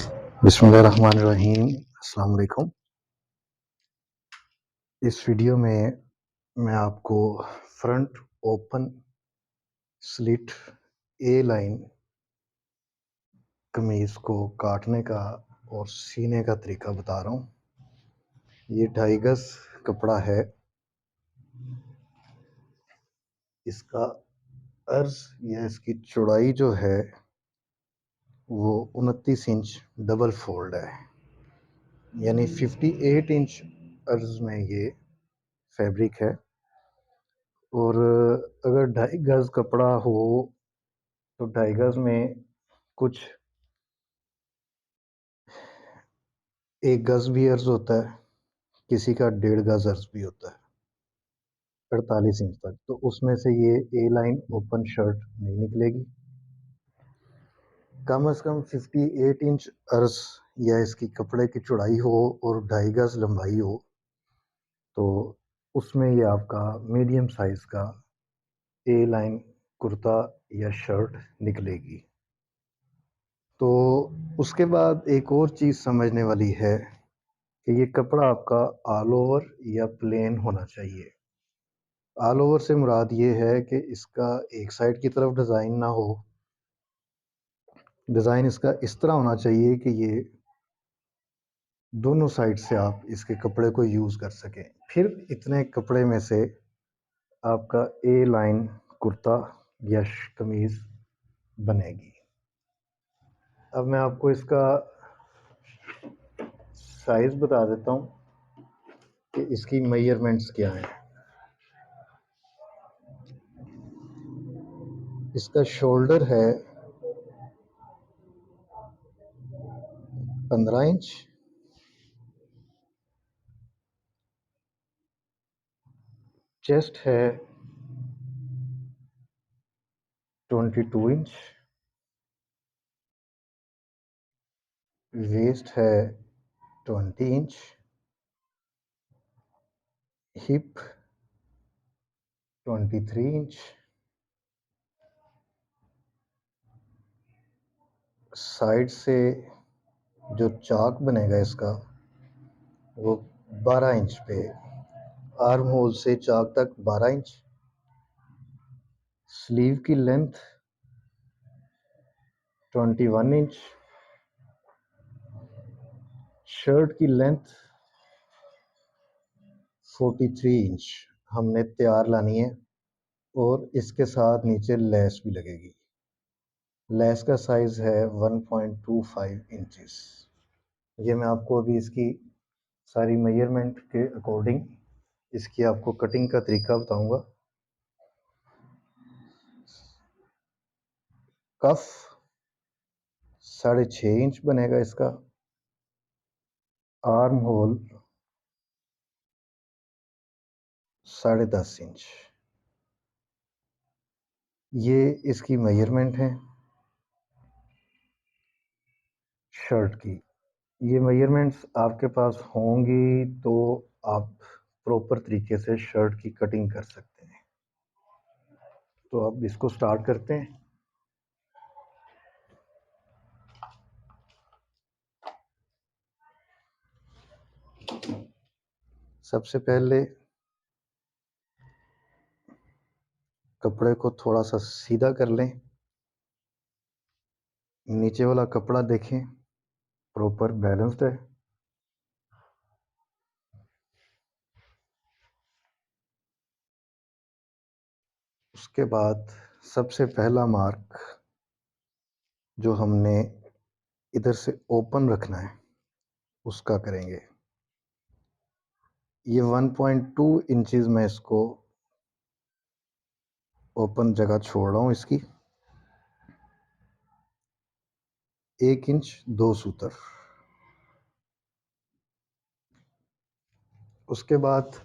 बिस्मिल्लाहिर्रहमानिर्रहीम। अस्सलाम वालेकुम। इस वीडियो में मैं आपको फ्रंट ओपन स्लिट ए लाइन कमीज़ को काटने का और सीने का तरीका बता रहा हूँ। ये 2.5 गज़ कपड़ा है। इसका अर्ज़ या इसकी चौड़ाई जो है वो 29 इंच डबल फोल्ड है, यानी 58 इंच अर्ज़ में ये फैब्रिक है। और अगर 2.5 गज़ कपड़ा हो तो 2.5 गज़ में कुछ 1 गज़ भी अर्ज़ होता है, किसी का 1.5 गज़ अर्ज़ भी होता है 48 इंच तक। तो उसमें से ये ए लाइन ओपन शर्ट नहीं निकलेगी। कम से कम 58 इंच अर्ज़ या इसकी कपड़े की चौड़ाई हो और 2.5 गज़ लंबाई हो, तो उसमें ये आपका मीडियम साइज़ का ए लाइन कुर्ता या शर्ट निकलेगी। तो उसके बाद एक और चीज़ समझने वाली है कि ये कपड़ा आपका ऑल ओवर या प्लेन होना चाहिए। ऑल ओवर से मुराद ये है कि इसका एक साइड की तरफ डिज़ाइन ना हो। डिज़ाइन इसका इस तरह होना चाहिए कि ये दोनों साइड से आप इसके कपड़े को यूज़ कर सकें। फिर इतने कपड़े में से आपका ए लाइन कुर्ता या कमीज़ बनेगी। अब मैं आपको इसका साइज़ बता देता हूँ कि इसकी मेजरमेंट्स क्या हैं। इसका शोल्डर है 15 इंच, चेस्ट है 22 इंच, वेस्ट है 20 इंच, हिप 23 इंच, साइड से जो चाक बनेगा इसका वो 12 इंच पे, आर्म होल से चाक तक 12 इंच, स्लीव की लेंथ 21 इंच, शर्ट की लेंथ 43 इंच हमने तैयार लानी है। और इसके साथ नीचे लेस भी लगेगी। लेस का साइज़ है 1.25 इंचेस। ये मैं आपको अभी इसकी सारी मेजरमेंट के अकॉर्डिंग इसकी आपको कटिंग का तरीका बताऊंगा। कफ 6.5 इंच बनेगा इसका, आर्म होल 10.5 इंच। ये इसकी मेजरमेंट है शर्ट की। ये मेजरमेंट्स आपके पास होंगी तो आप प्रॉपर तरीके से शर्ट की कटिंग कर सकते हैं। तो अब इसको स्टार्ट करते हैं। सबसे पहले कपड़े को थोड़ा सा सीधा कर लें। नीचे वाला कपड़ा देखें प्रॉपर बैलेंस्ड है। उसके बाद सबसे पहला मार्क जो हमने इधर से ओपन रखना है उसका करेंगे। ये 1.2 इंचेस में इसको ओपन जगह छोड़ रहा हूँ इसकी। 1 इंच 2 सूतर। उसके बाद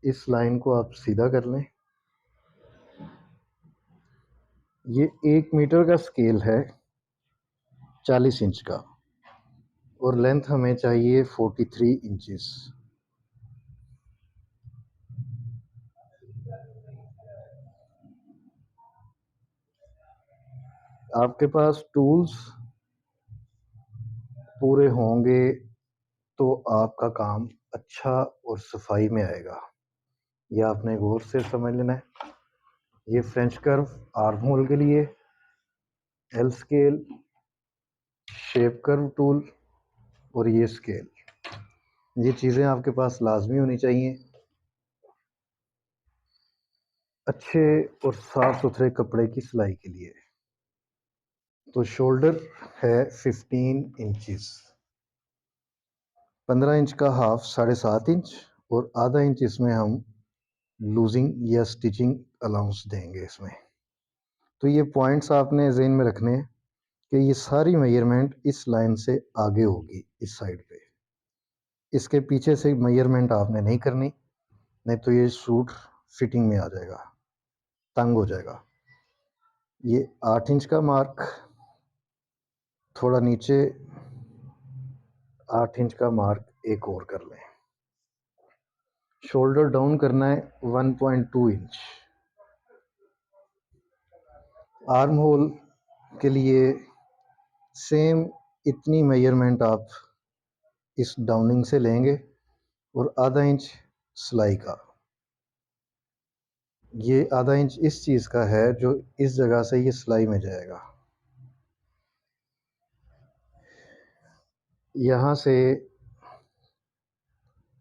इस लाइन को आप सीधा कर लें। ये 1 मीटर का स्केल है 40 इंच का और लेंथ हमें चाहिए 43 इंचेस। आपके पास टूल्स पूरे होंगे तो आपका काम अच्छा और सफाई में आएगा। ये आपने गौर से समझ लेना है। ये फ्रेंच कर्व आर्म होल के लिए, L scale, shape curve tool और ये स्केल, ये चीज़ें आपके पास लाजमी होनी चाहिए अच्छे और साफ सुथरे कपड़े की सिलाई के लिए। तो शोल्डर है 15 इंचेस, 15 इंच का हाफ 7.5 इंच और आधा इंच इसमें हम लूजिंग या स्टिचिंग अलाउंस देंगे इसमें। तो ये पॉइंट्स आपने ज़हन में रखने हैं कि ये सारी मेजरमेंट इस लाइन से आगे होगी, इस साइड पे। इसके पीछे से मेजरमेंट आपने नहीं करनी, नहीं तो ये सूट फिटिंग में आ जाएगा, तंग हो जाएगा। ये 8 इंच का मार्क, थोड़ा नीचे 8 इंच का मार्क एक और कर लें। शोल्डर डाउन करना है 1.2 इंच। आर्म होल के लिए सेम इतनी मेजरमेंट आप इस डाउनिंग से लेंगे और आधा इंच सिलाई का। ये आधा इंच इस चीज़ का है जो इस जगह से ये सिलाई में जाएगा। यहाँ से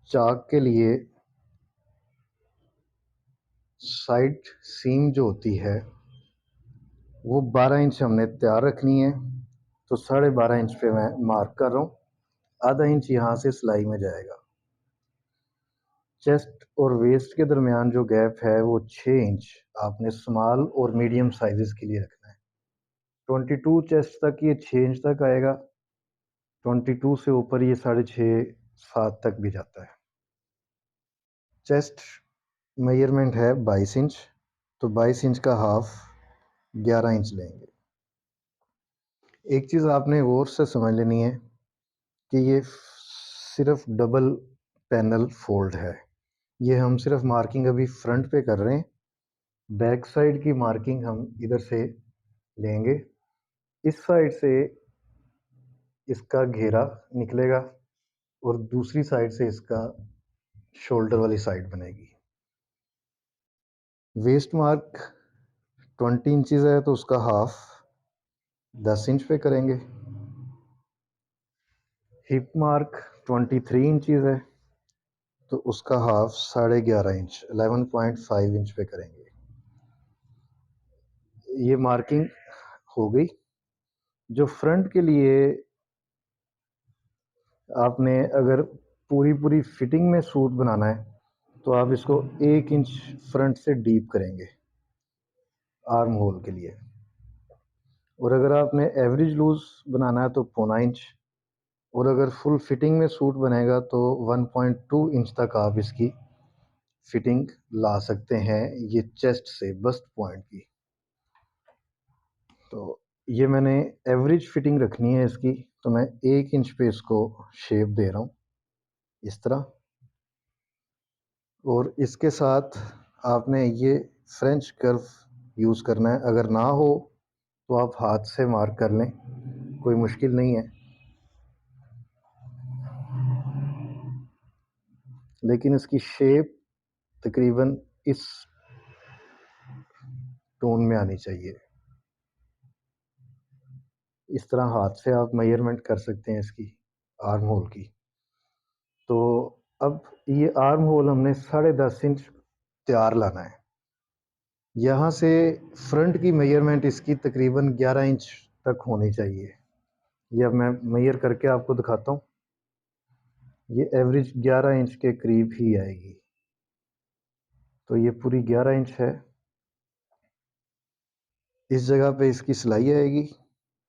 चाक के लिए साइड सीम जो होती है वो 12 इंच हमने तैयार रखनी है। तो 12.5 इंच पे मैं मार्क कर रहा हूँ, आधा इंच यहाँ से सिलाई में जाएगा। चेस्ट और वेस्ट के दरमियान जो गैप है वो 6 इंच आपने स्मॉल और मीडियम साइजेस के लिए रखना है। 22 चेस्ट तक ये 6 इंच तक आएगा, 22 से ऊपर ये 6.5 7 तक भी जाता है। चेस्ट मेजरमेंट है 22 इंच, तो 22 इंच का हाफ 11 इंच लेंगे। एक चीज़ आपने गौर से समझ लेनी है कि ये सिर्फ डबल पैनल फोल्ड है। ये हम सिर्फ मार्किंग अभी फ्रंट पे कर रहे हैं, बैक साइड की मार्किंग हम इधर से लेंगे। इस साइड से इसका घेरा निकलेगा और दूसरी साइड से इसका शोल्डर वाली साइड बनेगी। वेस्ट मार्क 20 इंचेस है तो उसका हाफ 10 इंच पे करेंगे। हिप मार्क 23 इंचेस है तो उसका हाफ 11.5 इंच 11.5 इंच पे करेंगे। ये मार्किंग हो गई। जो फ्रंट के लिए आपने अगर पूरी फिटिंग में सूट बनाना है तो आप इसको 1 इंच फ्रंट से डीप करेंगे आर्म होल के लिए, और अगर आपने एवरेज लूज बनाना है तो 0.25 इंच, और अगर फुल फिटिंग में सूट बनेगा तो 1.2 इंच तक आप इसकी फिटिंग ला सकते हैं, ये चेस्ट से बस्ट पॉइंट की। तो ये मैंने एवरेज फिटिंग रखनी है इसकी, तो मैं 1 इंच पे इसको शेप दे रहा हूँ इस तरह। और इसके साथ आपने ये फ्रेंच कर्व यूज़ करना है। अगर ना हो तो आप हाथ से मार्क कर लें, कोई मुश्किल नहीं है, लेकिन इसकी शेप तकरीबन इस टोन में आनी चाहिए। इस तरह हाथ से आप मेजरमेंट कर सकते हैं इसकी आर्म होल की। तो अब ये आर्म होल हमने 10.5 इंच तैयार लाना है। यहाँ से फ्रंट की मेजरमेंट इसकी तकरीबन 11 इंच तक होनी चाहिए। ये अब मैं मेजर करके आपको दिखाता हूँ। ये एवरेज 11 इंच के करीब ही आएगी। तो ये पूरी 11 इंच है। इस जगह पे इसकी सिलाई आएगी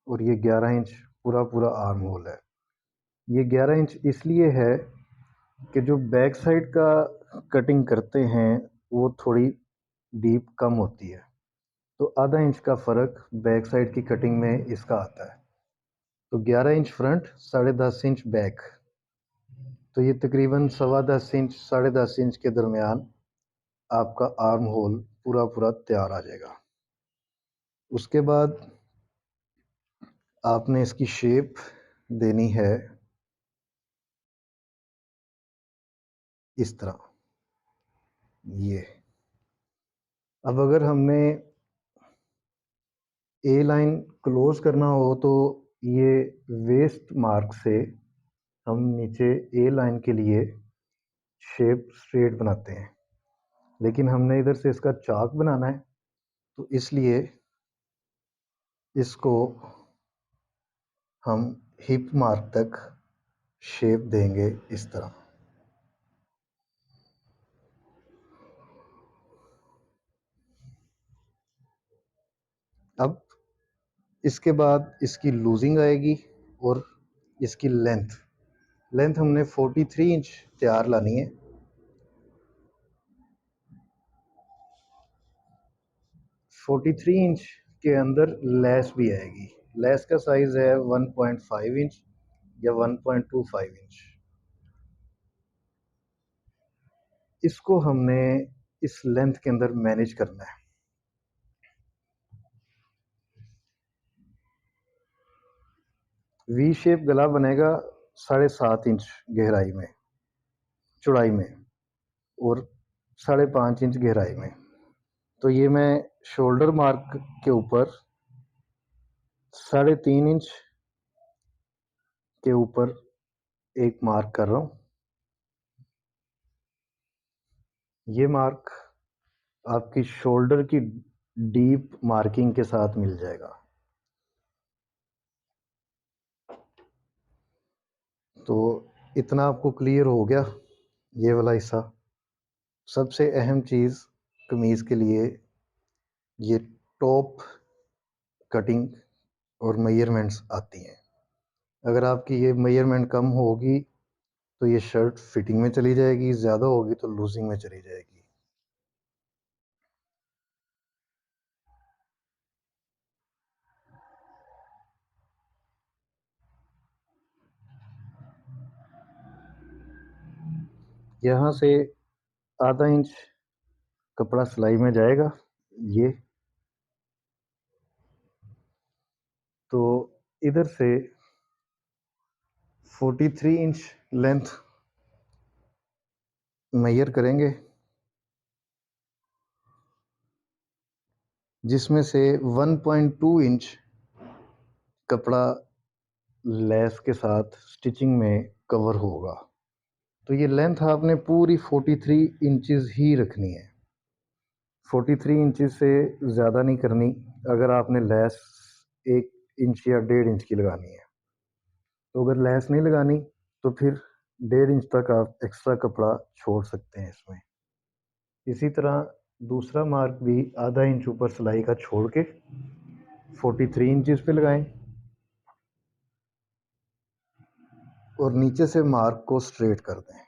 और ये 11 इंच पूरा आर्म होल है। ये 11 इंच इसलिए है कि जो बैक साइड का कटिंग करते हैं वो थोड़ी डीप कम होती है, तो आधा इंच का फ़र्क बैक साइड की कटिंग में इसका आता है। तो 11 इंच फ्रंट, 10.5 इंच बैक, तो ये तकरीबन 10.25 इंच 10.5 इंच के दरमियान आपका आर्म होल पूरा तैयार आ जाएगा। उसके बाद आपने इसकी शेप देनी है इस तरह, ये। अब अगर हमने ए लाइन क्लोज करना हो तो ये वेस्ट मार्क से हम नीचे ए लाइन के लिए शेप स्ट्रेट बनाते हैं, लेकिन हमने इधर से इसका चाक बनाना है, तो इसलिए इसको हम हिप मार्क तक शेप देंगे इस तरह। अब इसके बाद इसकी लूजिंग आएगी और इसकी लेंथ लेंथ हमने 43 इंच तैयार लानी है। 43 इंच के अंदर लेस भी आएगी। लेस का साइज है 1.5 इंच या 1.25 इंच। इसको हमने इस लेंथ के अंदर मैनेज करना है। वी शेप गला बनेगा 7.5 इंच गहराई में, चौड़ाई में, और 5.5 इंच गहराई में। तो ये मैं शोल्डर मार्क के ऊपर 3.5 इंच के ऊपर एक मार्क कर रहा हूँ। ये मार्क आपकी शोल्डर की डीप मार्किंग के साथ मिल जाएगा। तो इतना आपको क्लियर हो गया ये वाला हिस्सा। सबसे अहम चीज़ कमीज़ के लिए ये टॉप कटिंग और मेजरमेंट्स आती हैं। अगर आपकी ये मेजरमेंट कम होगी तो ये शर्ट फिटिंग में चली जाएगी, ज़्यादा होगी तो लूजिंग में चली जाएगी। यहाँ से आधा इंच कपड़ा सिलाई में जाएगा ये। तो इधर से 43 इंच लेंथ मेजर करेंगे, जिसमें से 1.2 इंच कपड़ा लेस के साथ स्टिचिंग में कवर होगा। तो ये लेंथ आपने पूरी 43 इंचेस ही रखनी है। 43 इंचेस से ज़्यादा नहीं करनी। अगर आपने लेस 1 इंच या 1.5 इंच की लगानी है, तो अगर लेस नहीं लगानी तो फिर 1.5 इंच तक आप एक्स्ट्रा कपड़ा छोड़ सकते हैं इसमें। इसी तरह दूसरा मार्क भी आधा इंच ऊपर सिलाई का छोड़ के 43 इंचेस पे लगाएं और नीचे से मार्क को स्ट्रेट कर दें।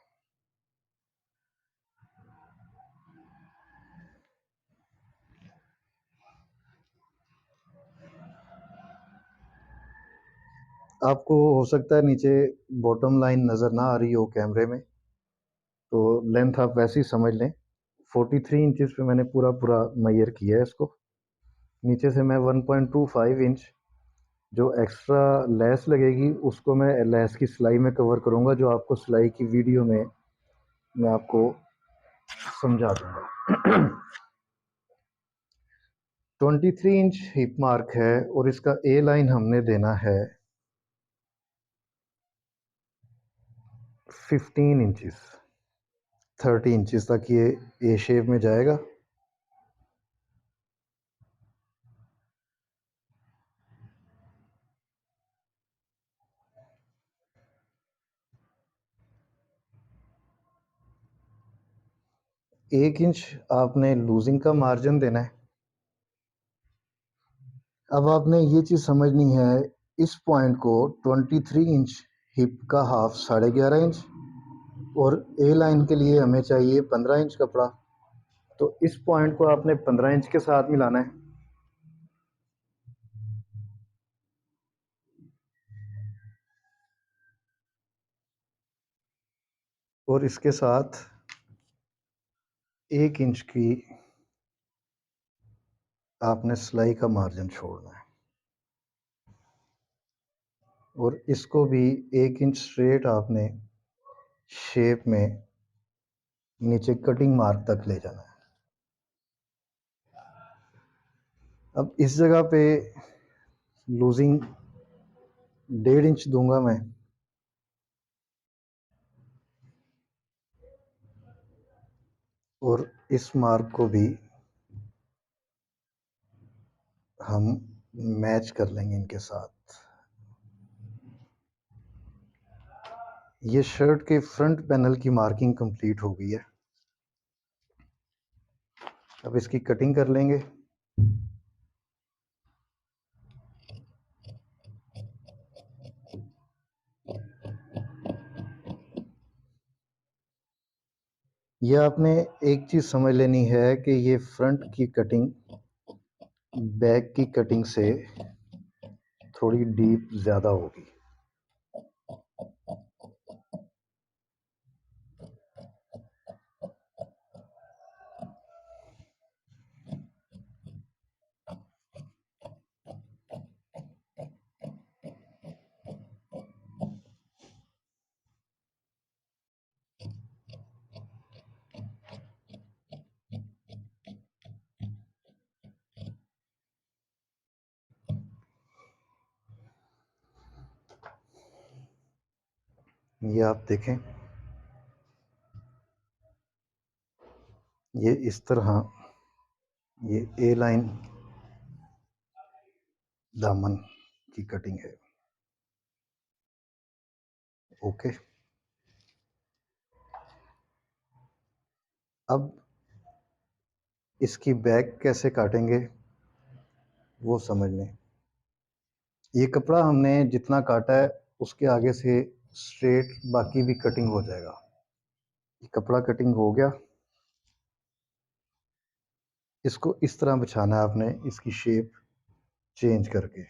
आपको हो सकता है नीचे बॉटम लाइन नज़र ना आ रही हो कैमरे में, तो लेंथ आप वैसे ही समझ लें। 43 इंचेस पे मैंने पूरा पूरा मेजर किया है इसको। नीचे से मैं 1.25 इंच जो एक्स्ट्रा लेस लगेगी उसको मैं लेस की सिलाई में कवर करूँगा, जो आपको सिलाई की वीडियो में मैं आपको समझा दूँगा। 23 इंच हिप मार्क है और इसका ए लाइन हमने देना है 15 इंचेस। 30 इंचेस तक ये ए शेप में जाएगा। एक इंच आपने लूजिंग का मार्जिन देना है। अब आपने ये चीज़ समझनी है, इस पॉइंट को 23 इंच हिप का हाफ 11.5 इंच और ए लाइन के लिए हमें चाहिए 15 इंच कपड़ा। तो इस पॉइंट को आपने 15 इंच के साथ मिलाना है और इसके साथ 1 इंच की आपने सिलाई का मार्जिन छोड़ना है। और इसको भी 1 इंच स्ट्रेट आपने शेप में नीचे कटिंग मार्क तक ले जाना है। अब इस जगह पे लूजिंग 1.5 इंच दूंगा मैं, और इस मार्क को भी हम मैच कर लेंगे इनके साथ। ये शर्ट के फ्रंट पैनल की मार्किंग कंप्लीट हो गई है। अब इसकी कटिंग कर लेंगे। ये आपने एक चीज़ समझ लेनी है कि ये फ्रंट की कटिंग बैक की कटिंग से थोड़ी डीप ज़्यादा होगी। ये आप देखें, ये इस तरह ये ए लाइन दामन की कटिंग है। ओके, अब इसकी बैक कैसे काटेंगे वो समझ लें। ये कपड़ा हमने जितना काटा है उसके आगे से स्ट्रेट बाकी भी कटिंग हो जाएगा। ये कपड़ा कटिंग हो गया। इसको इस तरह बिछाना है आपने, इसकी शेप चेंज करके।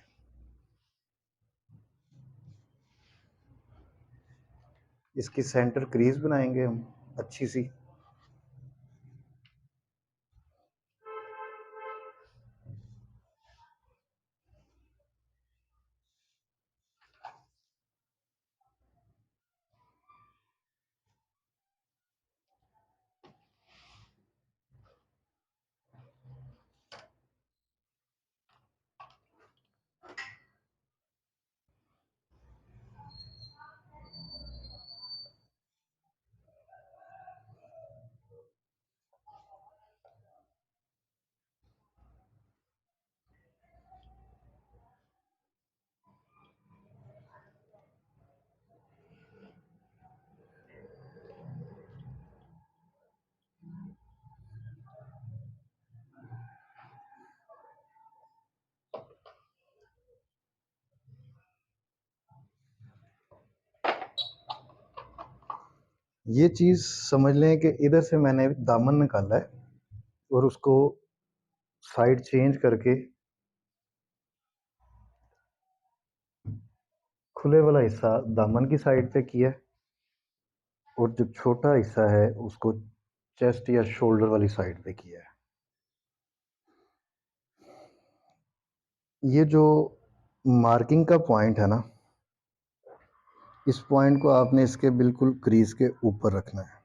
इसकी सेंटर क्रीज बनाएंगे हम अच्छी सी। ये चीज़ समझ लें कि इधर से मैंने दामन निकाला है और उसको साइड चेंज करके खुले वाला हिस्सा दामन की साइड पे किया है, और जो छोटा हिस्सा है उसको चेस्ट या शोल्डर वाली साइड पे किया है। ये जो मार्किंग का पॉइंट है ना, इस पॉइंट को आपने इसके बिल्कुल क्रीज के ऊपर रखना है।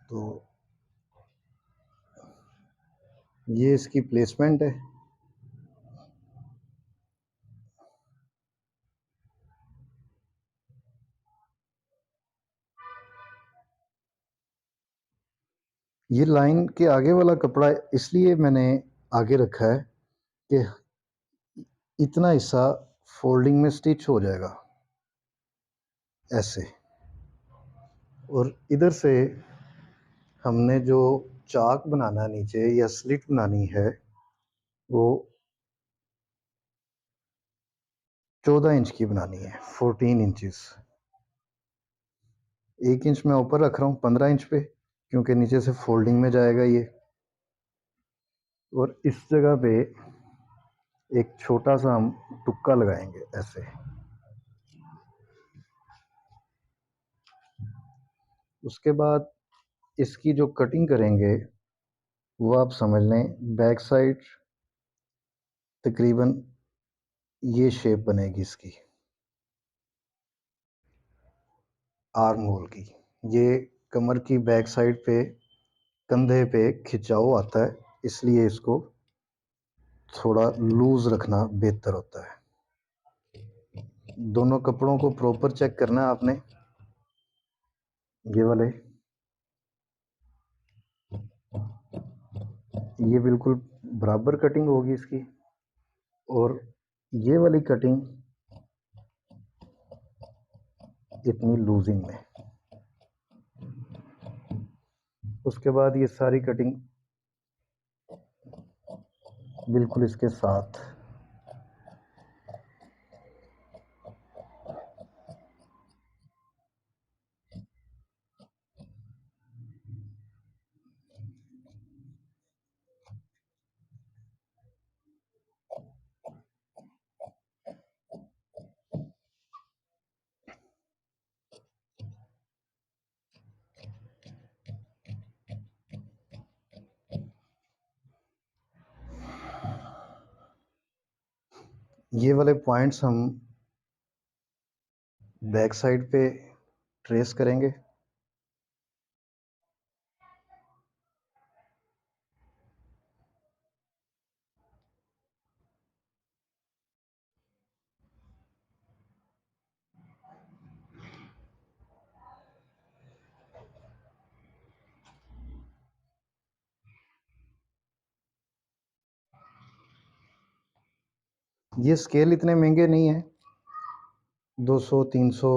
तो ये इसकी प्लेसमेंट है। ये लाइन के आगे वाला कपड़ा इसलिए मैंने आगे रखा है कि इतना हिस्सा फोल्डिंग में स्टिच हो जाएगा ऐसे, और इधर से हमने जो चाक बनाना है नीचे या स्लिट बनानी है वो 14 इंच की बनानी है, 14 इंचेस। 1 इंच मैं ऊपर रख रहा हूँ 15 इंच पे, क्योंकि नीचे से फोल्डिंग में जाएगा ये। और इस जगह पे एक छोटा सा हम तुक्का लगाएंगे ऐसे। उसके बाद इसकी जो कटिंग करेंगे वो आप समझ लें, बैक साइड तकरीबन ये शेप बनेगी इसकी, आर्म होल की। ये कमर की बैक साइड पे कंधे पे खिंचाव आता है, इसलिए इसको थोड़ा लूज रखना बेहतर होता है। दोनों कपड़ों को प्रॉपर चेक करना है आपने। ये वाले, ये बिल्कुल बराबर कटिंग होगी इसकी, और ये वाली कटिंग इतनी लूजिंग में। उसके बाद ये सारी कटिंग बिल्कुल इसके साथ। ये वाले पॉइंट्स हम बैक साइड पे ट्रेस करेंगे। ये स्केल इतने महंगे नहीं हैं, 200 300